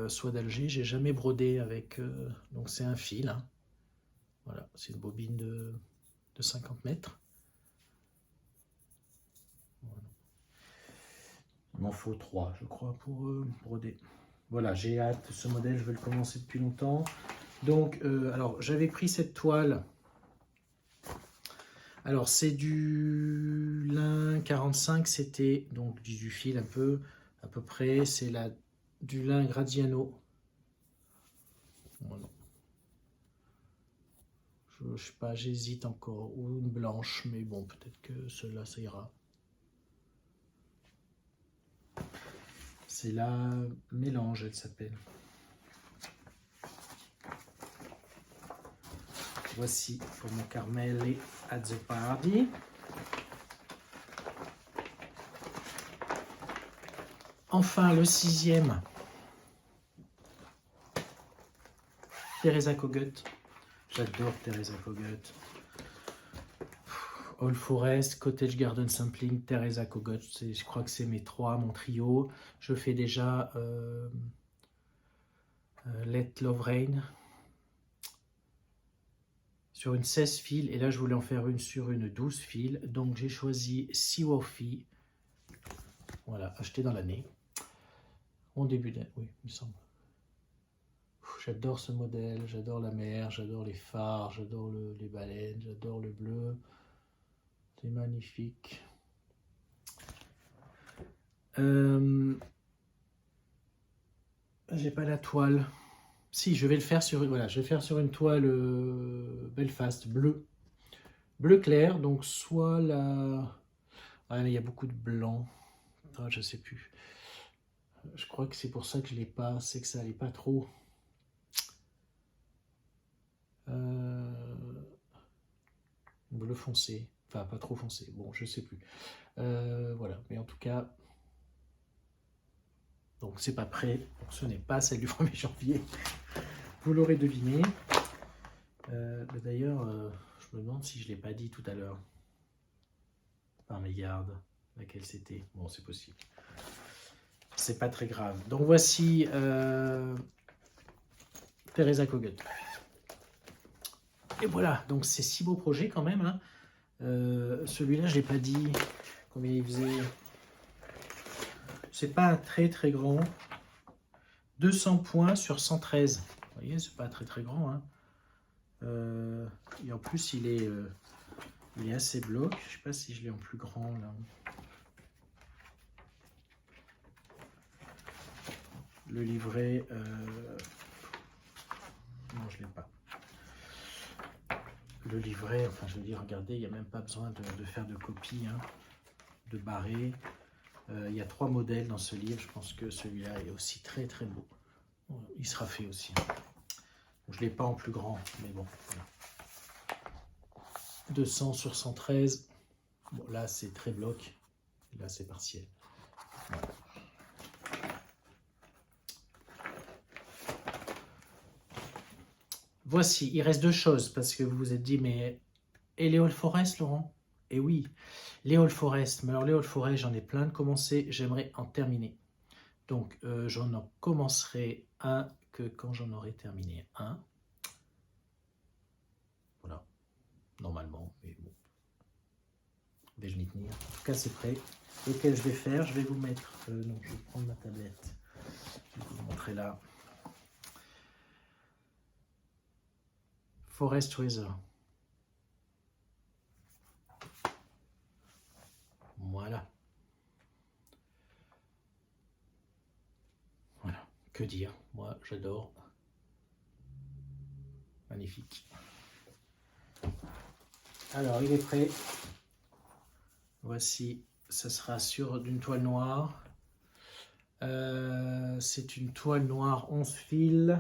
soie d'Alger, j'ai jamais brodé avec, donc c'est un fil. Hein. Voilà, c'est une bobine de 50 mètres. Il m'en faut 3, je crois, pour broder. Voilà, j'ai hâte. Ce modèle, je vais le commencer depuis longtemps. Donc, alors, j'avais pris cette toile. Alors, c'est du lin 45, c'était donc 18 fils un peu, à peu près. C'est du lin Gradiano. Voilà. Je sais pas, j'hésite encore. Ou une blanche, mais bon, peut-être que celle-là, ça ira. C'est la mélange, elle s'appelle. Voici pour mon Carmel at the Party. Enfin, le 6e. Teresa Kogut. J'adore Teresa Kogut. All Forest, Cottage Garden Sampling, Teresa Kogut. Je crois que c'est mon trio. Je fais déjà Let Love Rain sur une 16 fils. Et là, je voulais en faire une sur une 12 fils. Donc, j'ai choisi Siwofi. Voilà, acheté dans l'année. En début d'année, oui, il me semble. J'adore ce modèle, j'adore la mer, j'adore les phares, j'adore les baleines, j'adore le bleu. C'est magnifique. J'ai pas la toile. Si, je vais le faire sur, voilà, je vais faire sur une toile Belfast bleue. Bleu clair, donc soit la... Ah, il y a beaucoup de blanc. Ah, je sais plus. Je crois que c'est pour ça que je l'ai pas, c'est que ça allait pas trop. Bleu foncé, enfin pas trop foncé, bon je sais plus. Voilà, mais en tout cas, donc c'est pas prêt, donc ce n'est pas celle du 1er janvier, vous l'aurez deviné. D'ailleurs, je me demande si je ne l'ai pas dit tout à l'heure, par mégarde, laquelle c'était, bon c'est possible. C'est pas très grave. Donc voici Teresa Kogut. Et voilà, donc c'est 6 beaux projets quand même. Hein. Celui-là, je ne l'ai pas dit combien il faisait. C'est pas un très très grand. 200 points sur 113. Vous voyez, c'est pas très très grand. Hein. Et en plus, il est assez bloc. Je sais pas si je l'ai en plus grand là. Le livret, non, je l'ai pas. Le livret, enfin, je veux dire, regardez, il n'y a même pas besoin de faire de copie, hein, de barrer. Il y a 3 modèles dans ce livre. Je pense que celui-là est aussi très très beau. Il sera fait aussi. Je ne l'ai pas en plus grand, mais bon. Voilà. 200 sur 113. Bon, là, c'est très bloc. Là, c'est partiel. Voilà. Voici, il reste 2 choses, parce que vous vous êtes dit, mais... Et les All Forest, Laurent? Eh oui, les All Forest. Mais alors, les All Forest, j'en ai plein de commencer. J'aimerais en terminer. Donc, j'en en commencerai un que quand j'en aurai terminé un. Voilà, normalement, mais bon. Vais-je m'y tenir? En tout cas, c'est prêt. Lequel je vais faire? Je vais vous mettre... non, je vais prendre ma tablette. Je vais vous montrer là. Forest Weather. Voilà. Voilà. Que dire? Moi, j'adore. Magnifique. Alors, il est prêt. Voici, ça sera sur d'une toile noire. C'est une toile noire 11 fils.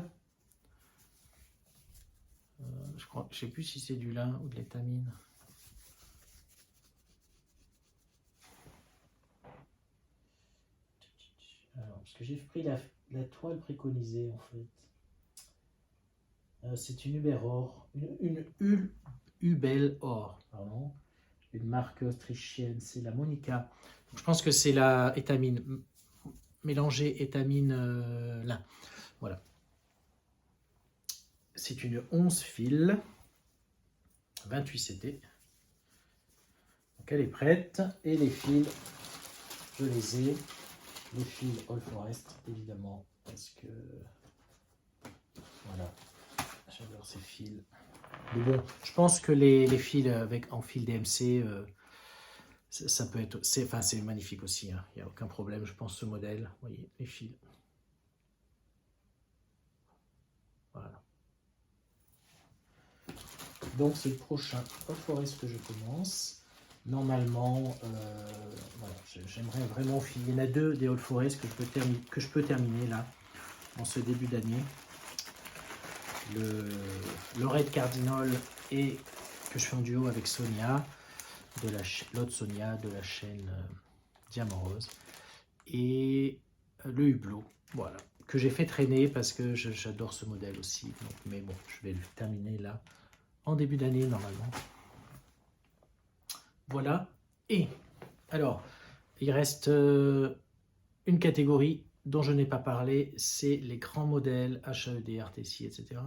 Je crois, je sais plus si c'est du lin ou de l'étamine. Alors, parce que j'ai pris la toile préconisée en fait. C'est une Uber Or, une Ubel Or, pardon. Une marque autrichienne, c'est la Monica. Donc, je pense que c'est la étamine, mélangée étamine lin. Voilà. C'est une 11 fils, 28 CT. Donc elle est prête. Et les fils, je les ai. les fils All Forest, évidemment, parce que voilà, j'adore ces fils. Mais bon, je pense que les fils en fil DMC, ça peut être, c'est magnifique aussi, hein. Il n'y a aucun problème, je pense, ce modèle. Vous voyez, les fils. Voilà. Donc c'est le prochain All Forest que je commence. Normalement, voilà, j'aimerais vraiment finir. Il y en a deux des All Forest que je peux terminer là, en ce début d'année. Le Red Cardinal et que je fais en duo avec Sonia, l'autre Sonia de la chaîne Diamant Rose. Et le Hublot, voilà, que j'ai fait traîner parce que j'adore ce modèle aussi. Donc, mais bon, je vais le terminer là, en début d'année normalement. Voilà. Et alors, il reste une catégorie dont je n'ai pas parlé, c'est les grands modèles HAED, RTC, etc.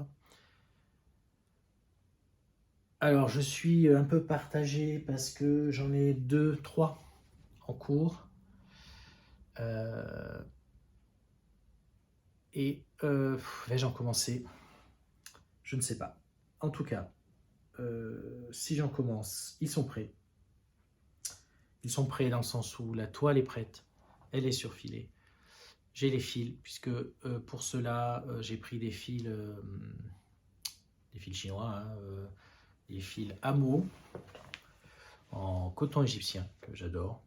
Alors, je suis un peu partagé parce que j'en ai 2, 3 en cours. Vais-je en commencer? Je ne sais pas. En tout cas, si j'en commence, ils sont prêts. Ils sont prêts dans le sens où la toile est prête, elle est surfilée. J'ai les fils, puisque pour cela, j'ai pris des fils chinois, hein, des fils Hamo en coton égyptien, que j'adore.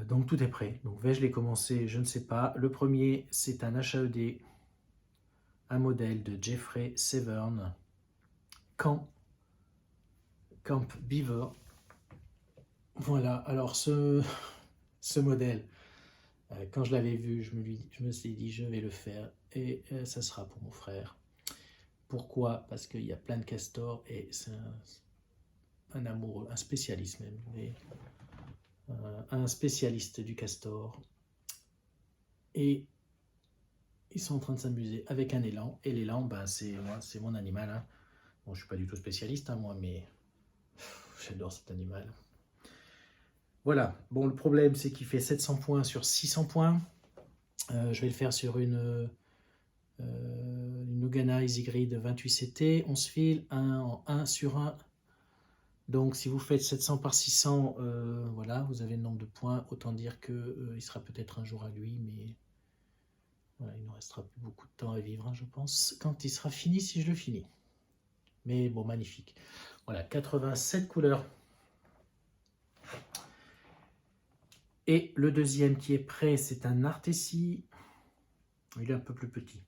Donc tout est prêt. Donc vais-je les commencer? Je ne sais pas. Le premier, c'est un HAED, un modèle de Jeffrey Severn, Camp Beaver. Voilà, alors ce modèle, quand je l'avais vu, je me suis dit, je vais le faire et ça sera pour mon frère. Pourquoi? Parce qu'il y a plein de castors et c'est un amoureux, un spécialiste même, mais, un spécialiste du castor. Et ils sont en train de s'amuser avec un élan. Et l'élan, ben, c'est mon animal, hein. Bon, je suis pas du tout spécialiste, hein, moi, mais j'adore cet animal. Voilà, bon, le problème, c'est qu'il fait 700 points sur 600 points. Je vais le faire sur une Nugana Easy Grid 28 CT, 11 fils, 1 en 1 sur 1. Donc, si vous faites 700 par 600, voilà, vous avez le nombre de points. Autant dire qu'il sera peut-être un jour à lui, mais voilà, il ne restera plus beaucoup de temps à vivre, hein, je pense, quand il sera fini, si je le finis. Mais bon, magnifique. Voilà, 87 couleurs. Et le deuxième qui est prêt, c'est un Artesi. Il est un peu plus petit.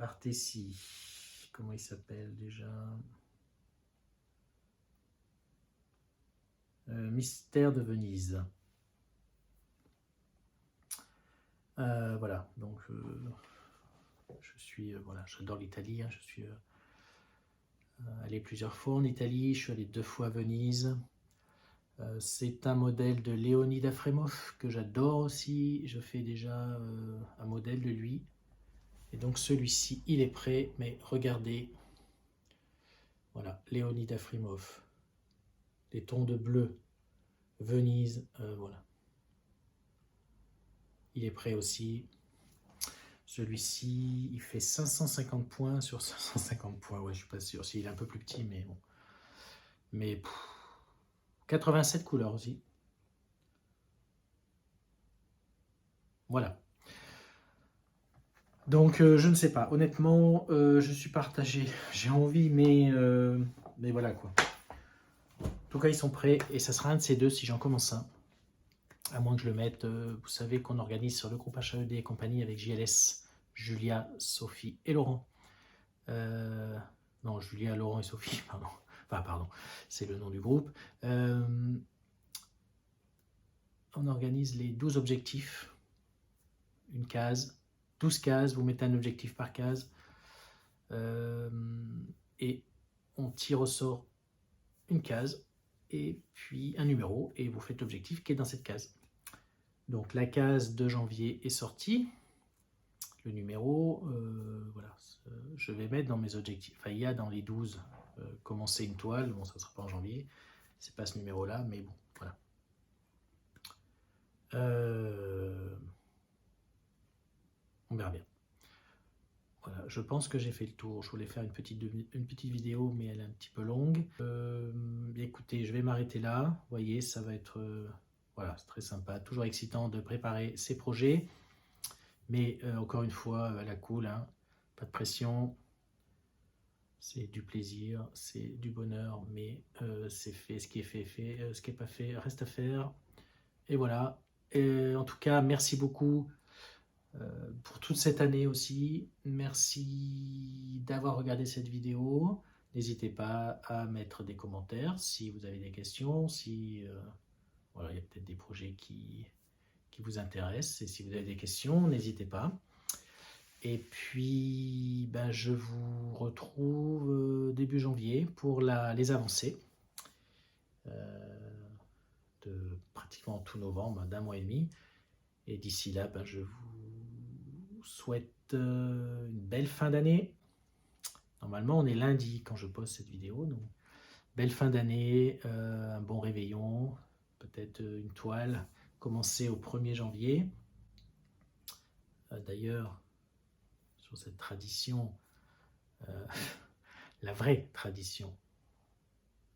Artesi. Comment il s'appelle déjà? Mystère de Venise. Voilà, donc je suis, voilà, j'adore l'Italie, hein, je suis allé plusieurs fois en Italie, je suis allé 2 fois à Venise. C'est un modèle de Léonid Afremov que j'adore aussi, je fais déjà un modèle de lui. Et donc celui-ci, il est prêt, mais regardez, voilà, Léonid Afremov, les tons de bleu, Venise, voilà. Il est prêt aussi. Celui-ci, il fait 550 points sur 550 points. Ouais, je suis pas sûr. S'il est un peu plus petit, mais bon. Mais 87 couleurs aussi. Voilà. Donc, je ne sais pas. Honnêtement, je suis partagé. J'ai envie, mais voilà quoi. En tout cas, ils sont prêts. Et ça sera un de ces deux si j'en commence un. À moins que je le mette. Vous savez qu'on organise sur le groupe HAED et compagnie avec JLS, Julia, Sophie et Laurent. Non, Julia, Laurent et Sophie, pardon. Enfin, pardon, c'est le nom du groupe. On organise les 12 objectifs. Une case, 12 cases, vous mettez un objectif par case. Et on tire au sort une case et puis un numéro et vous faites l'objectif qui est dans cette case. Donc la case de janvier est sortie. Le numéro, voilà, je vais mettre dans mes objectifs. Enfin, il y a dans les 12 commencer une toile. Bon, ça ne sera pas en janvier. C'est pas ce numéro-là, mais bon, voilà. On verra bien. Voilà, je pense que j'ai fait le tour. Je voulais faire une petite vidéo, mais elle est un petit peu longue. Écoutez, je vais m'arrêter là. Vous voyez, ça va être... voilà, c'est très sympa. Toujours excitant de préparer ces projets. Mais encore une fois, à la cool, hein, pas de pression. C'est du plaisir, c'est du bonheur, mais c'est fait. Ce qui est fait, fait. Ce qui n'est pas fait, reste à faire. Et voilà. Et en tout cas, merci beaucoup. Pour toute cette année aussi. Merci d'avoir regardé cette vidéo. N'hésitez pas à mettre des commentaires si vous avez des questions, si voilà, il y a peut-être des projets qui vous intéressent. Et si vous avez des questions, n'hésitez pas. Et puis, ben, je vous retrouve début janvier pour les avancées de pratiquement tout novembre, d'un mois et demi. Et d'ici là, ben, je vous souhaite une belle fin d'année. Normalement, on est lundi quand je poste cette vidéo. Donc, belle fin d'année, un bon réveillon, peut-être une toile. Commencer au 1er janvier. D'ailleurs, sur cette tradition, la vraie tradition,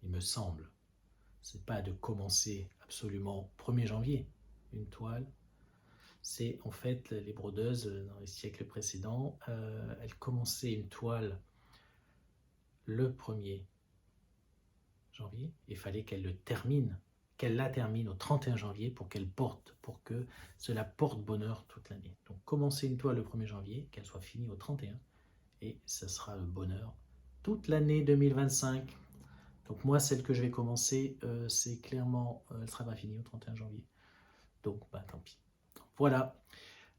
il me semble, c'est pas de commencer absolument 1er janvier une toile. C'est en fait les brodeuses dans les siècles précédents, elles commençaient une toile le 1er janvier et il fallait qu'elle la termine au 31 janvier pour qu'elle porte, pour que cela porte bonheur toute l'année. Donc commencer une toile le 1er janvier, qu'elle soit finie au 31 et ça sera le bonheur toute l'année 2025. Donc moi, celle que je vais commencer, c'est clairement, elle sera pas finie au 31 janvier. Donc, bah, tant pis. Voilà.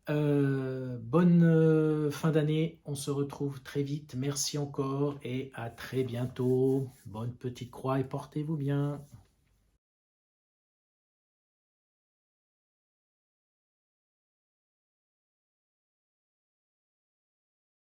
Bonne fin d'année. On se retrouve très vite. Merci encore et à très bientôt. Bonne petite croix et portez-vous bien.